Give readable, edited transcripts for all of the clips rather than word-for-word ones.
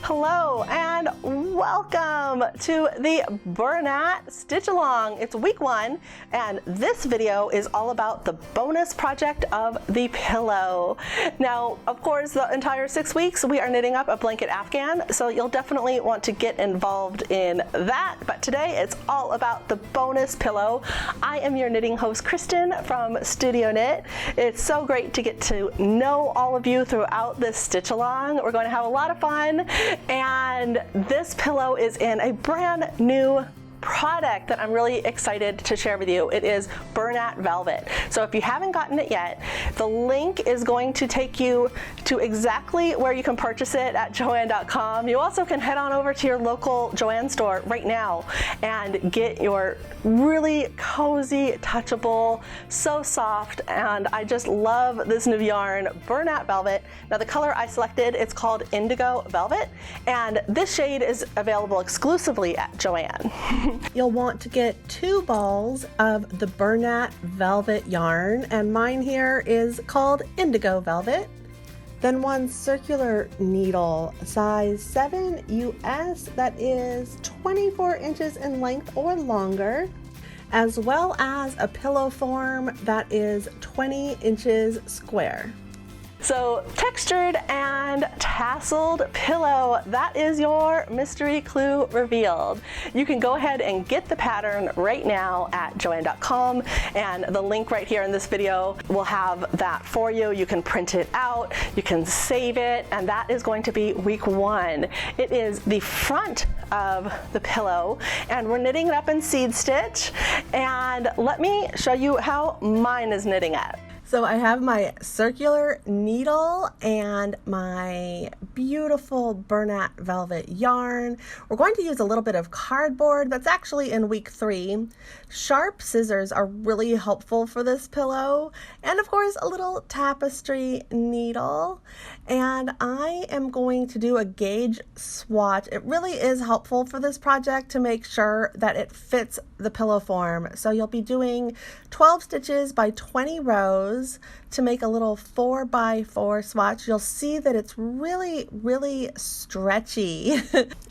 Hello and welcome to the Bernat Stitch Along. It's week 1 and this video is all about the bonus project of the pillow. Now, of course, the entire 6 weeks we are knitting up a blanket Afghan, so you'll definitely want to get involved in that. But today it's all about the bonus pillow. I am your knitting host, Kristen from Studio Knit. It's so great to get to know all of you throughout this stitch along. We're going to have a lot of fun. And this pillow is in a brand new product that I'm really excited to share with you. It is Bernat Velvet. So if you haven't gotten it yet, the link is going to take you to exactly where you can purchase it at joann.com. You also can head on over to your local Joann store right now and get your really cozy, touchable, so soft, and I just love this new yarn, Bernat Velvet. Now the color I selected, it's called Indigo Velvet, and this shade is available exclusively at Joann. You'll want to get 2 balls of the Bernat Velvet yarn, and mine here is called Indigo Velvet. Then 1 circular needle, size 7 US, that is 24 inches in length or longer, as well as a pillow form that is 20 inches square. So, Textured and Tasseled Pillow, that is your mystery clue revealed. You can go ahead and get the pattern right now at joann.com, and the link right here in this video will have that for you. You can print it out, you can save it, and that is going to be week 1. It is the front of the pillow, and we're knitting it up in seed stitch, and let me show you how mine is knitting up. So I have my circular needle and my beautiful Bernat Velvet yarn. We're going to use a little bit of cardboard. That's actually in week 3. Sharp scissors are really helpful for this pillow. And of course, a little tapestry needle. And I am going to do a gauge swatch. It really is helpful for this project to make sure that it fits the pillow form. So you'll be doing 12 stitches by 20 rows to make a little 4x4 swatch. You'll see that it's really stretchy.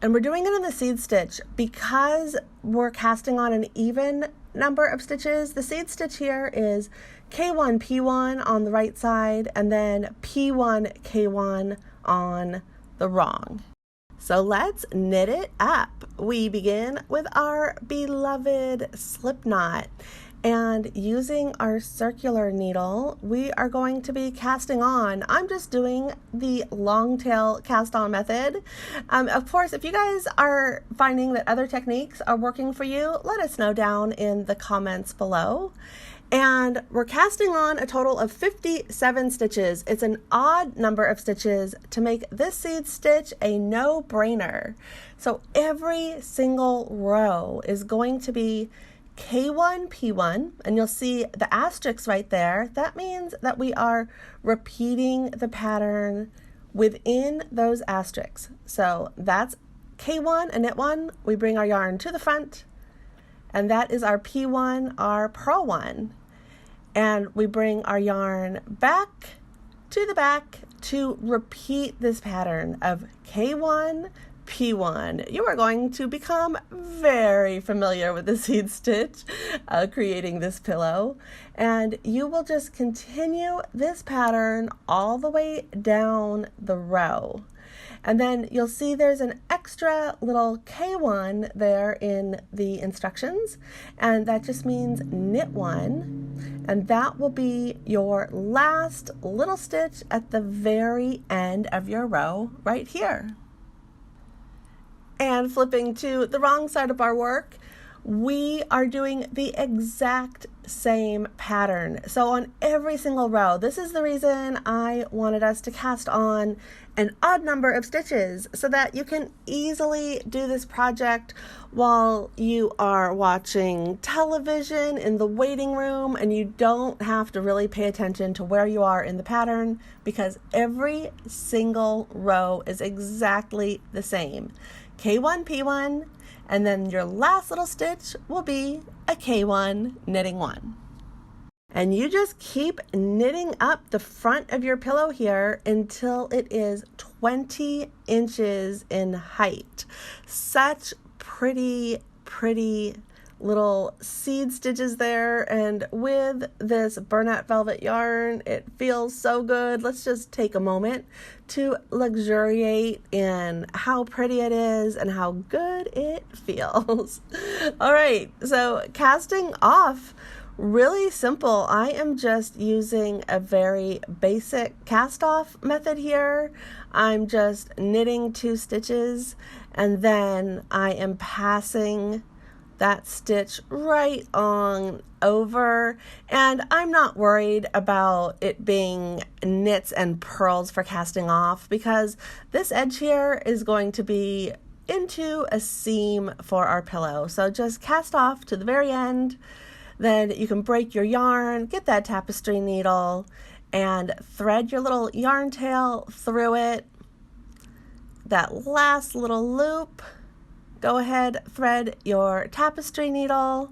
And we're doing it in the seed stitch because we're casting on an even number of stitches. The seed stitch here is K1 P1 on the right side and then P1 K1 on the wrong. So let's knit it up. We begin with our beloved slip knot. And using our circular needle, we are going to be casting on. I'm just doing the long tail cast on method. Of course, if you guys are finding that other techniques are working for you, let us know down in the comments below. And we're casting on a total of 57 stitches. It's an odd number of stitches to make this seed stitch a no-brainer. So every single row is going to be K1 P1, and you'll see the asterisk right there. That means that we are repeating the pattern within those asterisks. So that's K1 and knit 1. We bring our yarn to the front, and that is our P1, our purl 1. And we bring our yarn back to the back to repeat this pattern of K1 P1. You are going to become very familiar with the seed stitch creating this pillow, and you will just continue this pattern all the way down the row. And then you'll see there's an extra little K1 there in the instructions, and that just means knit 1, and that will be your last little stitch at the very end of your row right here. And flipping to the wrong side of our work, we are doing the exact same pattern. So on every single row, this is the reason I wanted us to cast on an odd number of stitches so that you can easily do this project while you are watching television in the waiting room, and you don't have to really pay attention to where you are in the pattern because every single row is exactly the same. K1 P1, and then your last little stitch will be a K1 knitting 1. And you just keep knitting up the front of your pillow here until it is 20 inches in height. Such pretty little seed stitches there, and with this Bernat Velvet yarn, it feels so good. Let's just take a moment to luxuriate in how pretty it is and how good it feels. All right, so casting off, really simple. I am just using a very basic cast off method here. I'm just knitting 2 stitches, and then I am passing that stitch right on over, and I'm not worried about it being knits and purls for casting off, because this edge here is going to be into a seam for our pillow. So just cast off to the very end, then you can break your yarn, get that tapestry needle, and thread your little yarn tail through it. That last little loop, go ahead, thread your tapestry needle,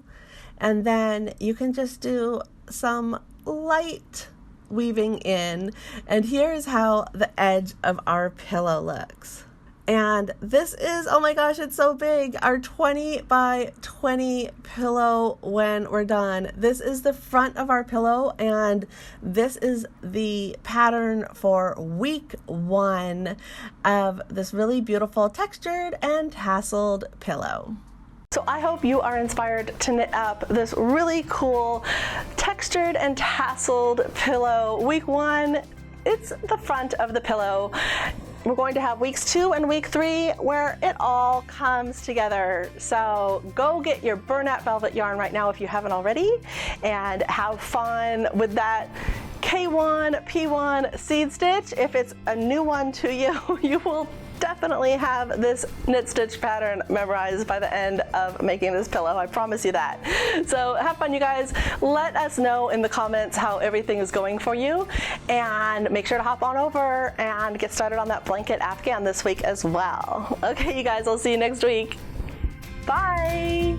and then you can just do some light weaving in. And here's how the edge of our pillow looks. And this is, oh my gosh, it's so big, our 20 by 20 pillow when we're done. This is the front of our pillow, and this is the pattern for week 1 of this really beautiful textured and tasseled pillow. So I hope you are inspired to knit up this really cool textured and tasseled pillow. Week 1, it's the front of the pillow. We're going to have weeks 2 and week 3 where it all comes together. So go get your Bernat Velvet yarn right now if you haven't already, and have fun with that K1, P1 seed stitch. If it's a new one to you, you will definitely have this knit stitch pattern memorized by the end of making this pillow. I promise you that. So have fun, you guys. Let us know in the comments how everything is going for you, and make sure to hop on over and get started on that blanket Afghan this week as well. Okay, you guys, I'll see you next week. Bye.